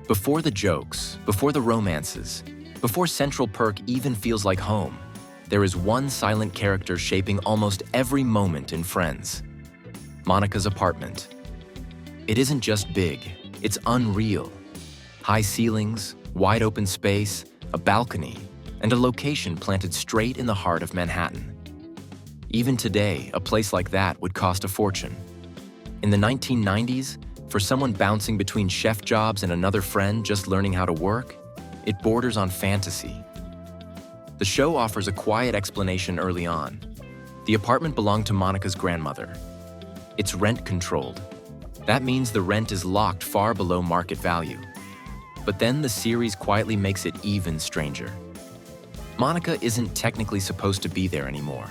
Before the jokes, before the romances, before Central Perk even feels like home, there is one silent character shaping almost every moment in Friends: Monica's apartment. It isn't just big, it's unreal. High ceilings, wide open space, a balcony, and a location planted straight in the heart of Manhattan. Even today, a place like that would cost a fortune. In the 1990s, for someone bouncing between chef jobs and another friend just learning how to work, it borders on fantasy. The show offers a quiet explanation early on. The apartment belonged to Monica's grandmother. It's rent-controlled. That means the rent is locked far below market value. But then the series quietly makes it even stranger. Monica isn't technically supposed to be there anymore.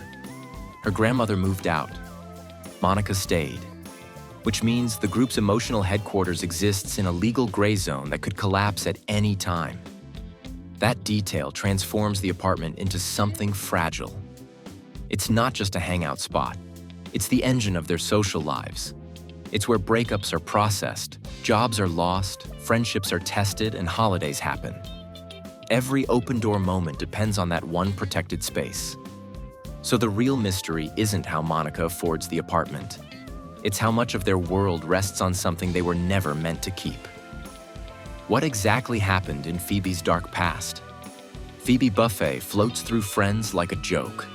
Her grandmother moved out. Monica stayed, which means the group's emotional headquarters exists in a legal gray zone that could collapse at any time. That detail transforms the apartment into something fragile. It's not just a hangout spot. It's the engine of their social lives. It's where breakups are processed, jobs are lost, friendships are tested, and holidays happen. Every open-door moment depends on that one protected space. So the real mystery isn't how Monica affords the apartment. It's how much of their world rests on something they were never meant to keep. What exactly happened in Phoebe's dark past? Phoebe Buffay floats through Friends like a joke.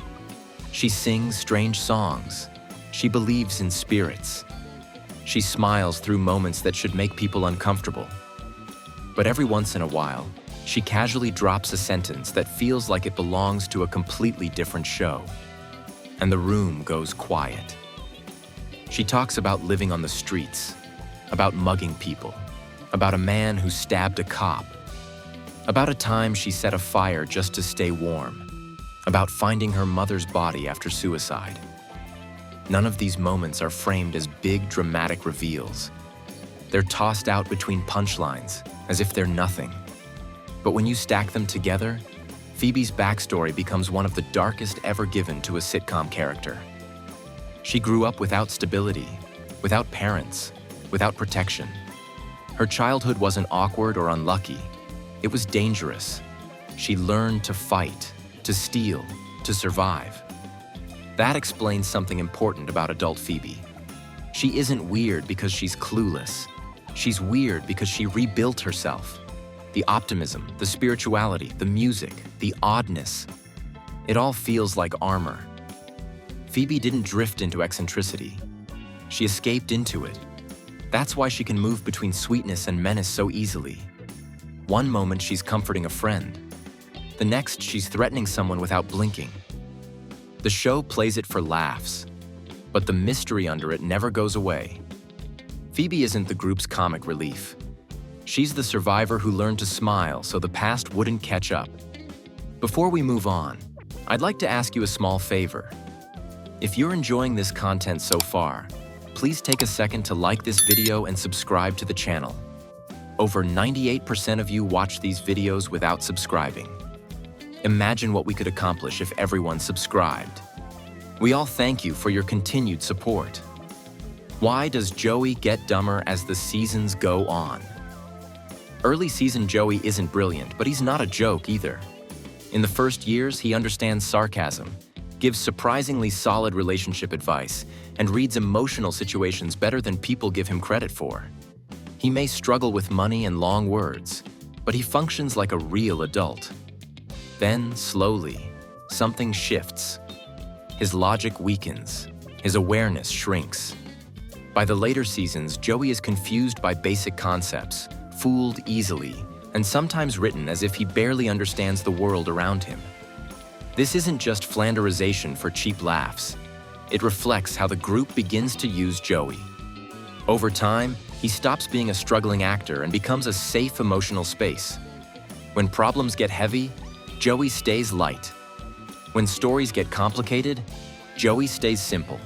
She sings strange songs. She believes in spirits. She smiles through moments that should make people uncomfortable. But every once in a while, she casually drops a sentence that feels like it belongs to a completely different show. And the room goes quiet. She talks about living on the streets, about mugging people, about a man who stabbed a cop, about a time she set a fire just to stay warm, about finding her mother's body after suicide. None of these moments are framed as big, dramatic reveals. They're tossed out between punchlines, as if they're nothing. But when you stack them together, Phoebe's backstory becomes one of the darkest ever given to a sitcom character. She grew up without stability, without parents, without protection. Her childhood wasn't awkward or unlucky. It was dangerous. She learned to fight, to steal, to survive. That explains something important about adult Phoebe. She isn't weird because she's clueless. She's weird because she rebuilt herself. The optimism, the spirituality, the music, the oddness. It all feels like armor. Phoebe didn't drift into eccentricity. She escaped into it. That's why she can move between sweetness and menace so easily. One moment she's comforting a friend. The next she's threatening someone without blinking. The show plays it for laughs, but the mystery under it never goes away. Phoebe isn't the group's comic relief. She's the survivor who learned to smile so the past wouldn't catch up. Before we move on, I'd like to ask you a small favor. If you're enjoying this content so far, please take a second to like this video and subscribe to the channel. Over 98% of you watch these videos without subscribing. Imagine what we could accomplish if everyone subscribed. We all thank you for your continued support. Why does Joey get dumber as the seasons go on? Early season Joey isn't brilliant, but he's not a joke either. In the first years, he understands sarcasm, gives surprisingly solid relationship advice, and reads emotional situations better than people give him credit for. He may struggle with money and long words, but he functions like a real adult. Then, slowly, something shifts. His logic weakens. His awareness shrinks. By the later seasons, Joey is confused by basic concepts, fooled easily, and sometimes written as if he barely understands the world around him. This isn't just flanderization for cheap laughs. It reflects how the group begins to use Joey. Over time, he stops being a struggling actor and becomes a safe emotional space. When problems get heavy, Joey stays light. When stories get complicated, Joey stays simple.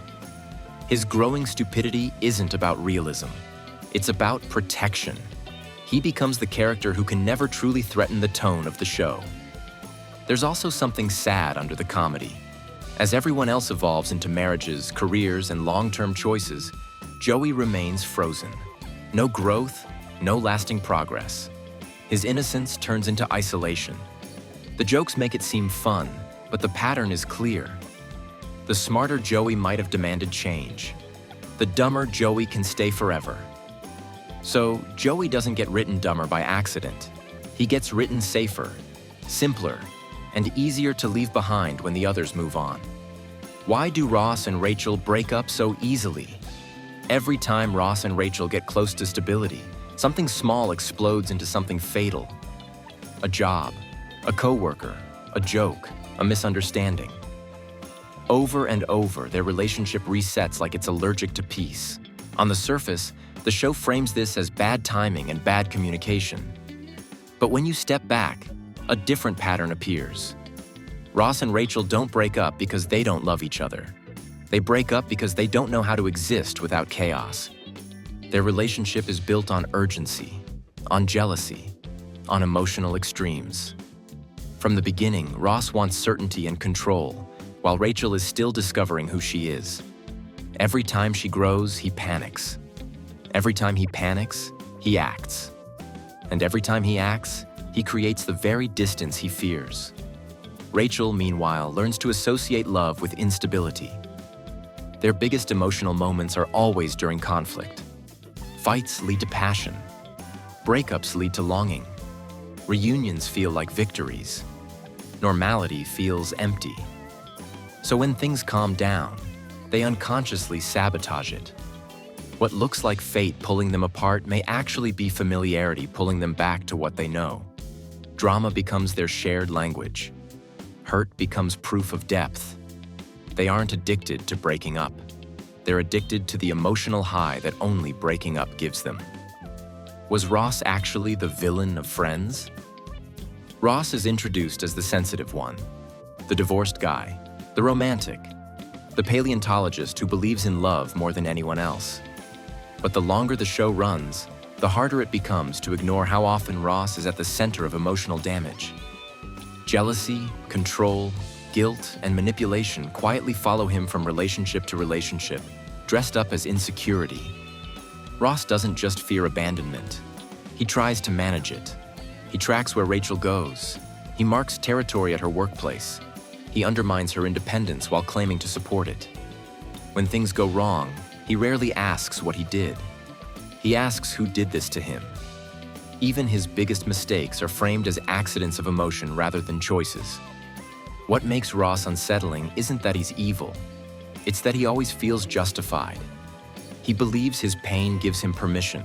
His growing stupidity isn't about realism. It's about protection. He becomes the character who can never truly threaten the tone of the show. There's also something sad under the comedy. As everyone else evolves into marriages, careers, and long-term choices, Joey remains frozen. No growth, no lasting progress. His innocence turns into isolation. The jokes make it seem fun, but the pattern is clear. The smarter Joey might have demanded change. The dumber Joey can stay forever. So, Joey doesn't get written dumber by accident. He gets written safer, simpler, and easier to leave behind when the others move on. Why do Ross and Rachel break up so easily? Every time Ross and Rachel get close to stability, something small explodes into something fatal. A job, a coworker, a joke, a misunderstanding. Over and over, their relationship resets like it's allergic to peace. On the surface, the show frames this as bad timing and bad communication. But when you step back, a different pattern appears. Ross and Rachel don't break up because they don't love each other. They break up because they don't know how to exist without chaos. Their relationship is built on urgency, on jealousy, on emotional extremes. From the beginning, Ross wants certainty and control, while Rachel is still discovering who she is. Every time she grows, he panics. Every time he panics, he acts. And every time he acts, he creates the very distance he fears. Rachel, meanwhile, learns to associate love with instability. Their biggest emotional moments are always during conflict. Fights lead to passion. Breakups lead to longing. Reunions feel like victories. Normality feels empty. So when things calm down, they unconsciously sabotage it. What looks like fate pulling them apart may actually be familiarity pulling them back to what they know. Drama becomes their shared language. Hurt becomes proof of depth. They aren't addicted to breaking up. They're addicted to the emotional high that only breaking up gives them. Was Ross actually the villain of Friends? Ross is introduced as the sensitive one, the divorced guy, the romantic, the paleontologist who believes in love more than anyone else. But the longer the show runs, the harder it becomes to ignore how often Ross is at the center of emotional damage. Jealousy, control, guilt, and manipulation quietly follow him from relationship to relationship, dressed up as insecurity. Ross doesn't just fear abandonment. He tries to manage it. He tracks where Rachel goes. He marks territory at her workplace. He undermines her independence while claiming to support it. When things go wrong, he rarely asks what he did. He asks who did this to him. Even his biggest mistakes are framed as accidents of emotion rather than choices. What makes Ross unsettling isn't that he's evil. It's that he always feels justified. He believes his pain gives him permission.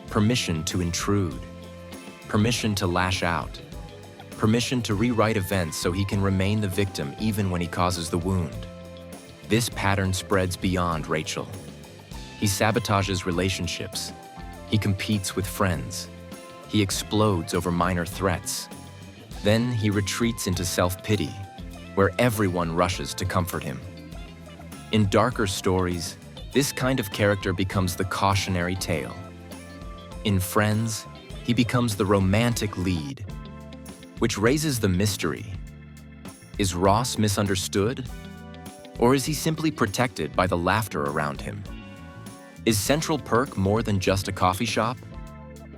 Permission to intrude. Permission to lash out. Permission to rewrite events so he can remain the victim even when he causes the wound. This pattern spreads beyond Rachel. He sabotages relationships. He competes with friends. He explodes over minor threats. Then he retreats into self-pity, where everyone rushes to comfort him. In darker stories, this kind of character becomes the cautionary tale. In Friends, he becomes the romantic lead, which raises the mystery. Is Ross misunderstood? Or is he simply protected by the laughter around him? Is Central Perk more than just a coffee shop?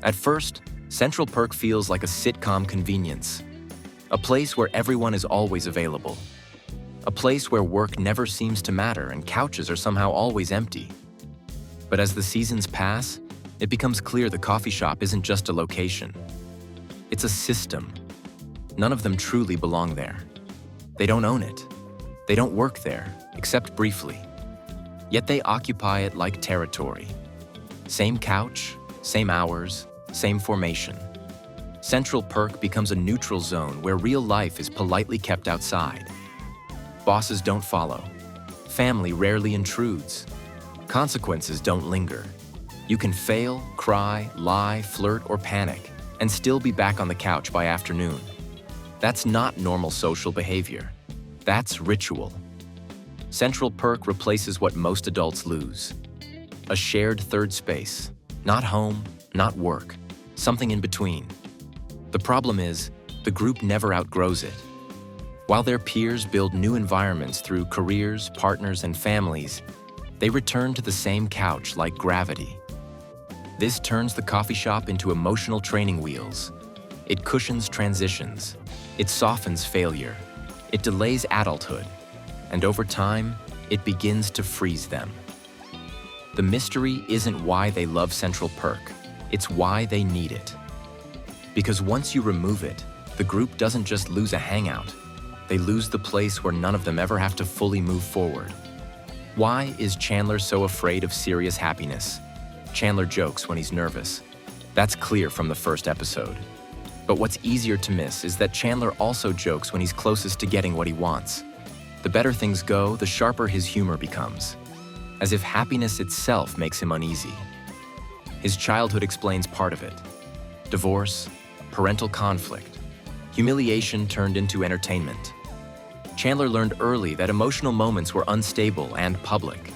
At first, Central Perk feels like a sitcom convenience, a place where everyone is always available, a place where work never seems to matter and couches are somehow always empty. But as the seasons pass, it becomes clear the coffee shop isn't just a location. It's a system. None of them truly belong there. They don't own it. They don't work there, except briefly. Yet they occupy it like territory. Same couch, same hours, same formation. Central Perk becomes a neutral zone where real life is politely kept outside. Bosses don't follow. Family rarely intrudes. Consequences don't linger. You can fail, cry, lie, flirt, or panic, and still be back on the couch by afternoon. That's not normal social behavior. That's ritual. Central Perk replaces what most adults lose. A shared third space. Not home, not work. Something in between. The problem is, the group never outgrows it. While their peers build new environments through careers, partners, and families, they return to the same couch like gravity. This turns the coffee shop into emotional training wheels, It cushions transitions. It softens failure. It delays adulthood. And over time, it begins to freeze them. The mystery isn't why they love Central Perk. It's why they need it. Because once you remove it, the group doesn't just lose a hangout. They lose the place where none of them ever have to fully move forward. Why is Chandler so afraid of serious happiness? Chandler jokes when he's nervous. That's clear from the first episode. But what's easier to miss is that Chandler also jokes when he's closest to getting what he wants. The better things go, the sharper his humor becomes, as if happiness itself makes him uneasy. His childhood explains part of it. Divorce, parental conflict, humiliation turned into entertainment. Chandler learned early that emotional moments were unstable and public.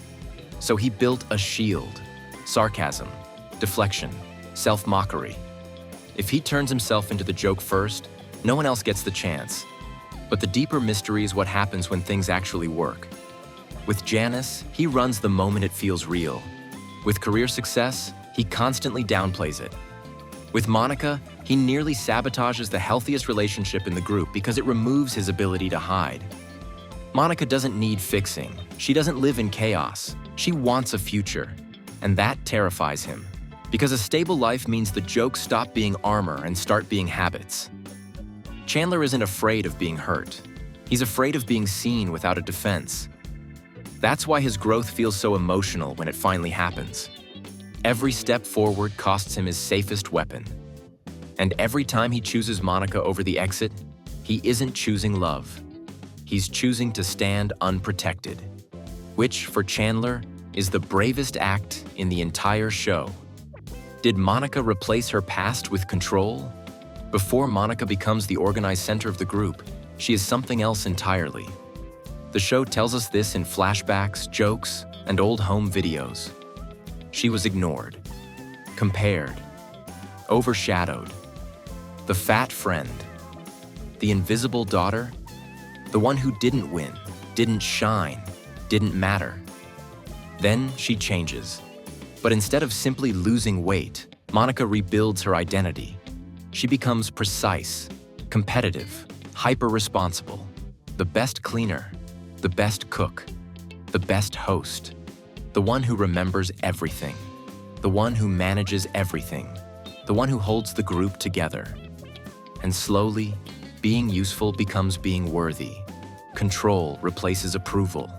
So he built a shield: sarcasm, deflection, self-mockery. If he turns himself into the joke first, no one else gets the chance. But the deeper mystery is what happens when things actually work. With Janice, he runs the moment it feels real. With career success, he constantly downplays it. With Monica, he nearly sabotages the healthiest relationship in the group because it removes his ability to hide. Monica doesn't need fixing. She doesn't live in chaos. She wants a future. And that terrifies him. Because a stable life means the jokes stop being armor and start being habits. Chandler isn't afraid of being hurt. He's afraid of being seen without a defense. That's why his growth feels so emotional when it finally happens. Every step forward costs him his safest weapon. And every time he chooses Monica over the exit, he isn't choosing love. He's choosing to stand unprotected, which, for Chandler, is the bravest act in the entire show. Did Monica replace her past with control? Before Monica becomes the organized center of the group, she is something else entirely. The show tells us this in flashbacks, jokes, and old home videos. She was ignored, compared, overshadowed. The fat friend, the invisible daughter, the one who didn't win, didn't shine, didn't matter. Then she changes. But instead of simply losing weight, Monica rebuilds her identity. She becomes precise, competitive, hyper-responsible, the best cleaner, the best cook, the best host, the one who remembers everything, the one who manages everything, the one who holds the group together. And slowly, being useful becomes being worthy. Control replaces approval.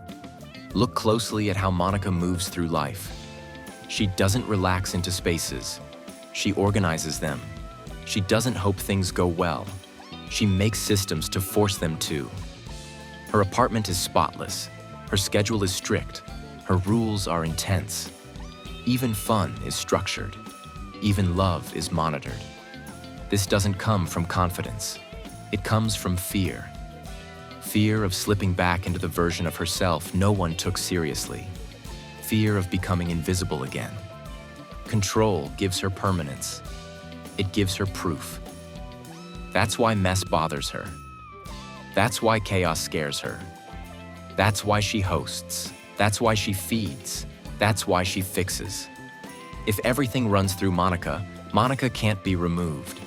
Look closely at how Monica moves through life. She doesn't relax into spaces. She organizes them. She doesn't hope things go well. She makes systems to force them to. Her apartment is spotless. Her schedule is strict. Her rules are intense. Even fun is structured. Even love is monitored. This doesn't come from confidence. It comes from fear. Fear of slipping back into the version of herself no one took seriously. Fear of becoming invisible again. Control gives her permanence. It gives her proof. That's why mess bothers her. That's why chaos scares her. That's why she hosts. That's why she feeds. That's why she fixes. If everything runs through Monica, Monica can't be removed.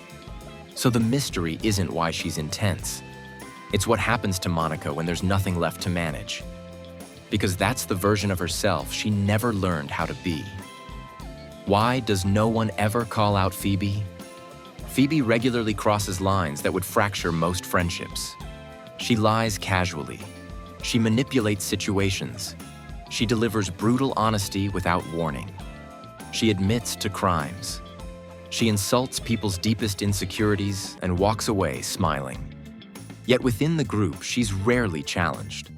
So the mystery isn't why she's intense. It's what happens to Monica when there's nothing left to manage. Because that's the version of herself she never learned how to be. Why does no one ever call out Phoebe? Phoebe regularly crosses lines that would fracture most friendships. She lies casually. She manipulates situations. She delivers brutal honesty without warning. She admits to crimes. She insults people's deepest insecurities and walks away smiling. Yet within the group, she's rarely challenged.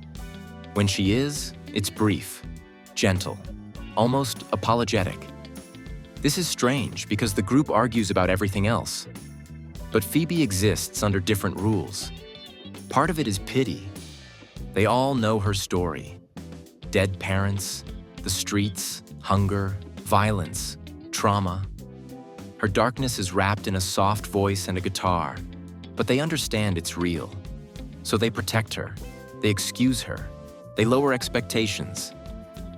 When she is, it's brief, gentle, almost apologetic. This is strange because the group argues about everything else. But Phoebe exists under different rules. Part of it is pity. They all know her story. Dead parents, the streets, hunger, violence, trauma. Her darkness is wrapped in a soft voice and a guitar, but they understand it's real. So they protect her, they excuse her, they lower expectations.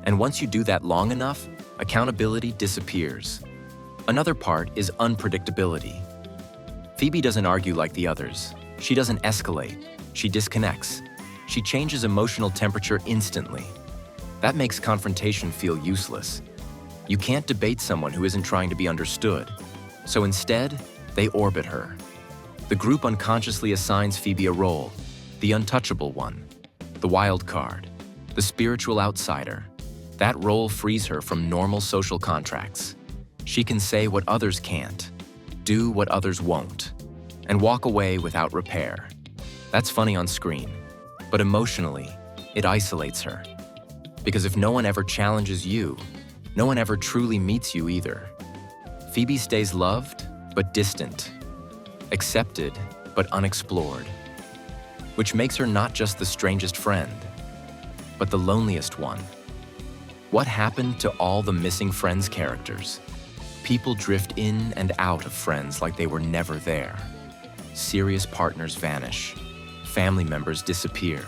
And once you do that long enough, accountability disappears. Another part is unpredictability. Phoebe doesn't argue like the others. She doesn't escalate. She disconnects. She changes emotional temperature instantly. That makes confrontation feel useless. You can't debate someone who isn't trying to be understood. So instead, they orbit her. The group unconsciously assigns Phoebe a role, the untouchable one, the wild card, the spiritual outsider. That role frees her from normal social contracts. She can say what others can't, do what others won't, and walk away without repair. That's funny on screen, but emotionally, it isolates her. Because if no one ever challenges you, no one ever truly meets you either. Phoebe stays loved, but distant, accepted, but unexplored, which makes her not just the strangest friend, but the loneliest one. What happened to all the missing Friends characters? People drift in and out of Friends like they were never there. Serious partners vanish. Family members disappear.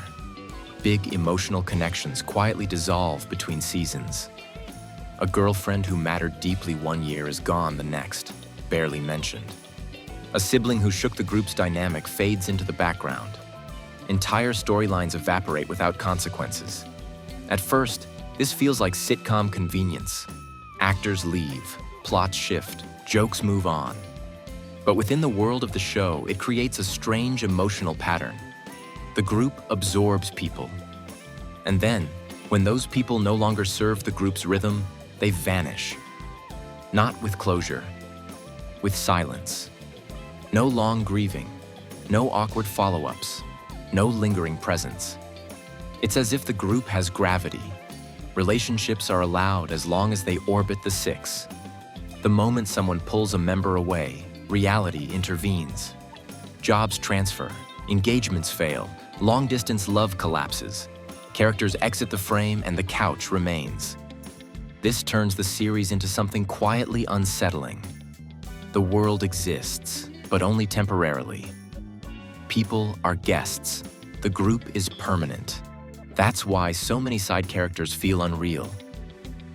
Big emotional connections quietly dissolve between seasons. A girlfriend who mattered deeply one year is gone the next, barely mentioned. A sibling who shook the group's dynamic fades into the background. Entire storylines evaporate without consequences. At first, this feels like sitcom convenience. Actors leave, plots shift, jokes move on. But within the world of the show, it creates a strange emotional pattern. The group absorbs people. And then, when those people no longer serve the group's rhythm, they vanish. Not with closure, with silence. No long grieving, no awkward follow-ups, no lingering presence. It's as if the group has gravity. Relationships are allowed as long as they orbit the six. The moment someone pulls a member away, reality intervenes. Jobs transfer, engagements fail, long-distance love collapses. Characters exit the frame and the couch remains. This turns the series into something quietly unsettling. The world exists, but only temporarily. People are guests. The group is permanent. That's why so many side characters feel unreal.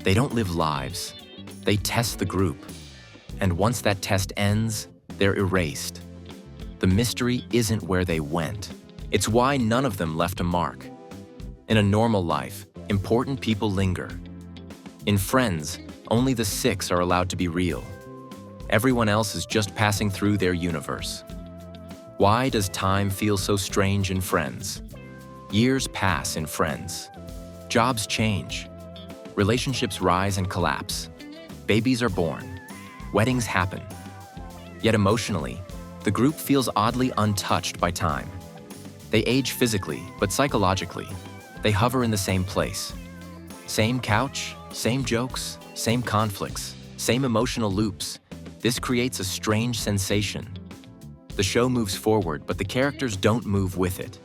They don't live lives. They test the group. And once that test ends, they're erased. The mystery isn't where they went. It's why none of them left a mark. In a normal life, important people linger. In Friends, only the six are allowed to be real. Everyone else is just passing through their universe. Why does time feel so strange in Friends? Years pass in Friends. Jobs change. Relationships rise and collapse. Babies are born. Weddings happen. Yet emotionally, the group feels oddly untouched by time. They age physically, but psychologically, they hover in the same place. Same couch, same jokes, same conflicts, same emotional loops. This creates a strange sensation. The show moves forward, but the characters don't move with it.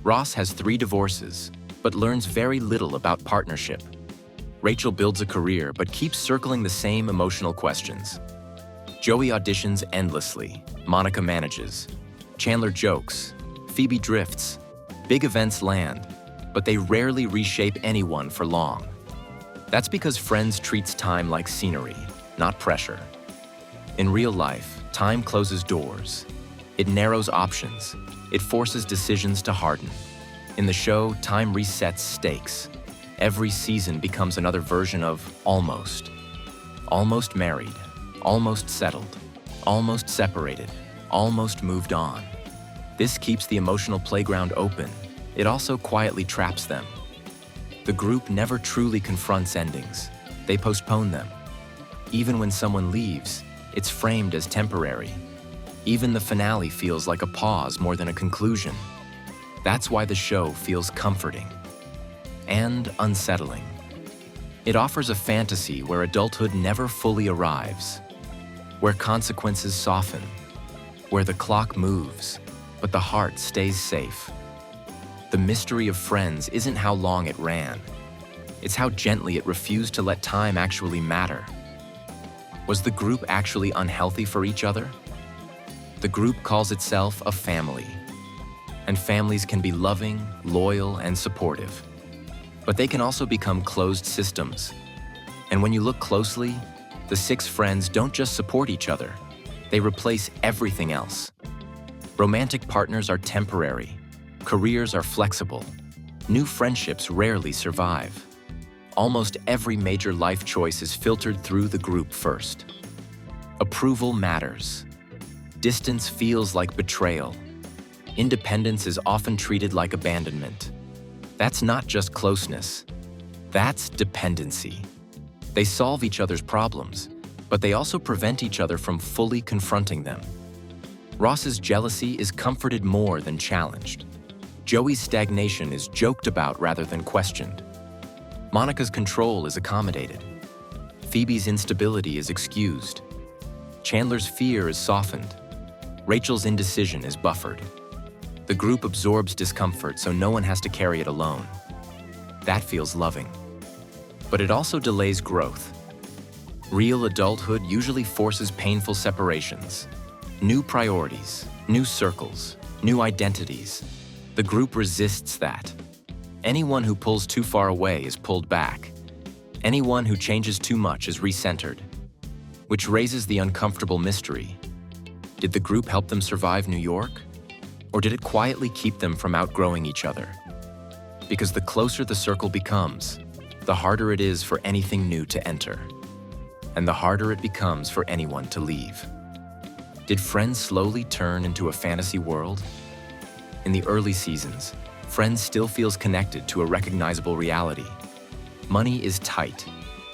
Ross has 3 divorces, but learns very little about partnership. Rachel builds a career, but keeps circling the same emotional questions. Joey auditions endlessly. Monica manages. Chandler jokes. Phoebe drifts. Big events land, but they rarely reshape anyone for long. That's because Friends treats time like scenery, not pressure. In real life, time closes doors. It narrows options. It forces decisions to harden. In the show, time resets stakes. Every season becomes another version of almost. Almost married, almost settled, almost separated, almost moved on. This keeps the emotional playground open. It also quietly traps them. The group never truly confronts endings. They postpone them. Even when someone leaves, it's framed as temporary. Even the finale feels like a pause more than a conclusion. That's why the show feels comforting and unsettling. It offers a fantasy where adulthood never fully arrives, where consequences soften, where the clock moves, but the heart stays safe. The mystery of Friends isn't how long it ran. It's how gently it refused to let time actually matter. Was the group actually unhealthy for each other? The group calls itself a family. And families can be loving, loyal, and supportive. But they can also become closed systems. And when you look closely, the 6 friends don't just support each other. They replace everything else. Romantic partners are temporary. Careers are flexible. New friendships rarely survive. Almost every major life choice is filtered through the group first. Approval matters. Distance feels like betrayal. Independence is often treated like abandonment. That's not just closeness. That's dependency. They solve each other's problems, but they also prevent each other from fully confronting them. Ross's jealousy is comforted more than challenged. Joey's stagnation is joked about rather than questioned. Monica's control is accommodated. Phoebe's instability is excused. Chandler's fear is softened. Rachel's indecision is buffered. The group absorbs discomfort so no one has to carry it alone. That feels loving. But it also delays growth. Real adulthood usually forces painful separations. New priorities, new circles, new identities. The group resists that. Anyone who pulls too far away is pulled back. Anyone who changes too much is recentered. Which raises the uncomfortable mystery. Did the group help them survive New York? Or did it quietly keep them from outgrowing each other? Because the closer the circle becomes, the harder it is for anything new to enter. And the harder it becomes for anyone to leave. Did Friends slowly turn into a fantasy world? In the early seasons, Friends still feels connected to a recognizable reality. Money is tight.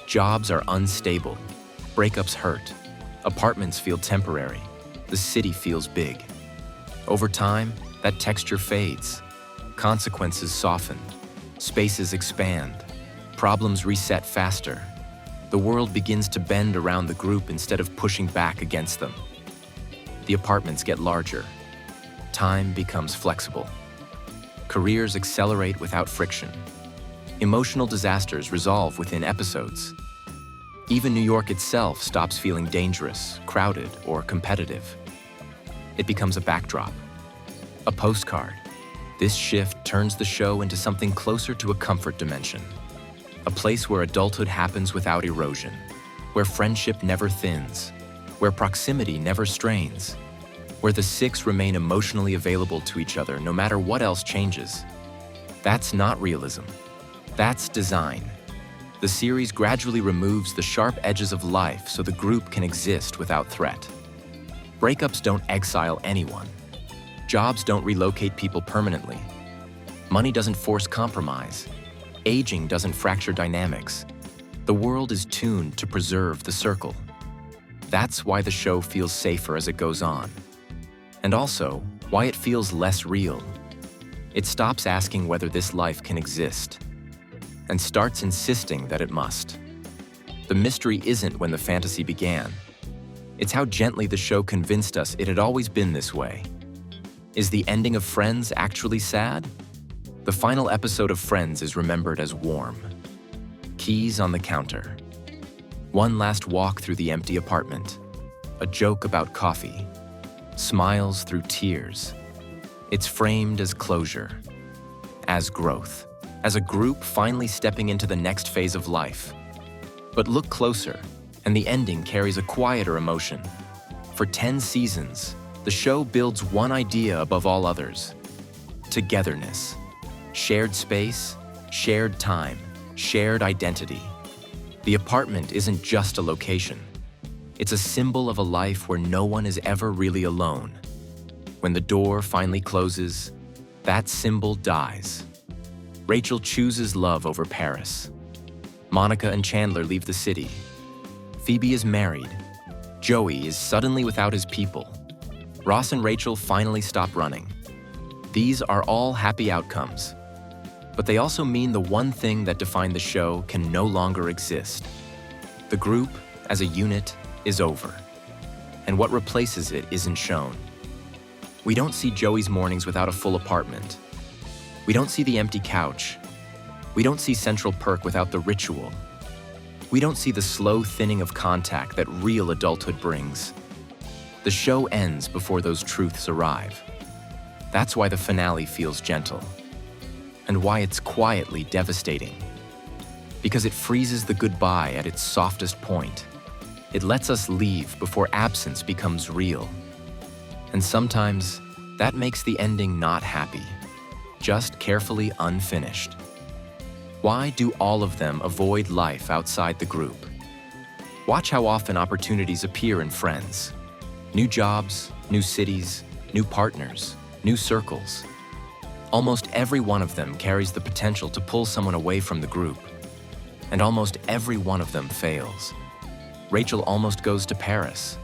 Jobs are unstable. Breakups hurt. Apartments feel temporary. The city feels big. Over time, that texture fades. Consequences soften. Spaces expand. Problems reset faster. The world begins to bend around the group instead of pushing back against them. The apartments get larger. Time becomes flexible. Careers accelerate without friction. Emotional disasters resolve within episodes. Even New York itself stops feeling dangerous, crowded, or competitive. It becomes a backdrop, a postcard. This shift turns the show into something closer to a comfort dimension. A place where adulthood happens without erosion, where friendship never thins, where proximity never strains, where the six remain emotionally available to each other no matter what else changes. That's not realism. That's design. The series gradually removes the sharp edges of life so the group can exist without threat. Breakups don't exile anyone. Jobs don't relocate people permanently. Money doesn't force compromise. Aging doesn't fracture dynamics. The world is tuned to preserve the circle. That's why the show feels safer as it goes on. And also, why it feels less real. It stops asking whether this life can exist, and starts insisting that it must. The mystery isn't when the fantasy began. It's how gently the show convinced us it had always been this way. Is the ending of Friends actually sad? The final episode of Friends is remembered as warm. Keys on the counter. One last walk through the empty apartment. A joke about coffee. Smiles through tears. It's framed as closure, as growth, as a group finally stepping into the next phase of life. But look closer, and the ending carries a quieter emotion. For 10 seasons, the show builds one idea above all others: togetherness. Shared space, shared time, shared identity. The apartment isn't just a location. It's a symbol of a life where no one is ever really alone. When the door finally closes, that symbol dies. Rachel chooses love over Paris. Monica and Chandler leave the city. Phoebe is married. Joey is suddenly without his people. Ross and Rachel finally stop running. These are all happy outcomes. But they also mean the one thing that defined the show can no longer exist. The group, as a unit, is over. And what replaces it isn't shown. We don't see Joey's mornings without a full apartment. We don't see the empty couch. We don't see Central Perk without the ritual. We don't see the slow thinning of contact that real adulthood brings. The show ends before those truths arrive. That's why the finale feels gentle. And why it's quietly devastating. Because it freezes the goodbye at its softest point. It lets us leave before absence becomes real. And sometimes, that makes the ending not happy, just carefully unfinished. Why do all of them avoid life outside the group? Watch how often opportunities appear in Friends. New jobs, new cities, new partners, new circles. Almost every one of them carries the potential to pull someone away from the group. And almost every one of them fails. Rachel almost goes to Paris.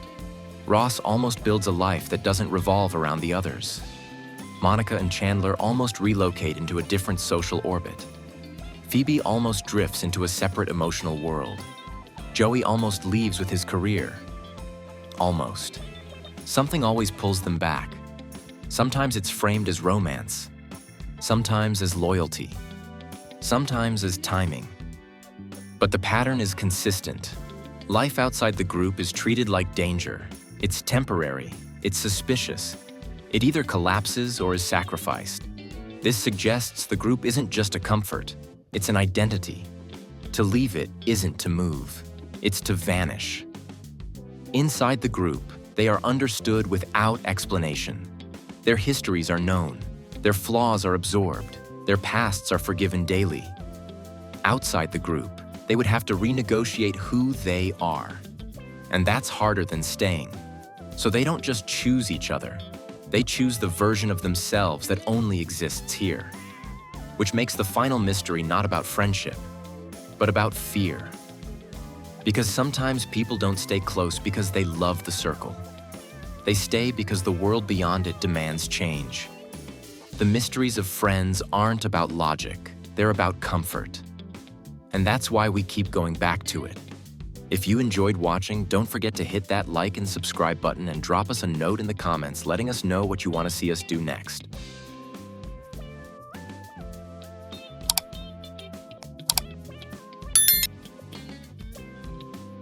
Ross almost builds a life that doesn't revolve around the others. Monica and Chandler almost relocate into a different social orbit. Phoebe almost drifts into a separate emotional world. Joey almost leaves with his career. Almost. Something always pulls them back. Sometimes it's framed as romance. Sometimes as loyalty. Sometimes as timing. But the pattern is consistent. Life outside the group is treated like danger. It's temporary. It's suspicious. It either collapses or is sacrificed. This suggests the group isn't just a comfort. It's an identity. To leave it isn't to move. It's to vanish. Inside the group, they are understood without explanation. Their histories are known. Their flaws are absorbed. Their pasts are forgiven daily. Outside the group, they would have to renegotiate who they are. And that's harder than staying. So they don't just choose each other. They choose the version of themselves that only exists here. Which makes the final mystery not about friendship, but about fear. Because sometimes people don't stay close because they love the circle. They stay because the world beyond it demands change. The mysteries of Friends aren't about logic, they're about comfort. And that's why we keep going back to it. If you enjoyed watching, don't forget to hit that like and subscribe button and drop us a note in the comments letting us know what you want to see us do next.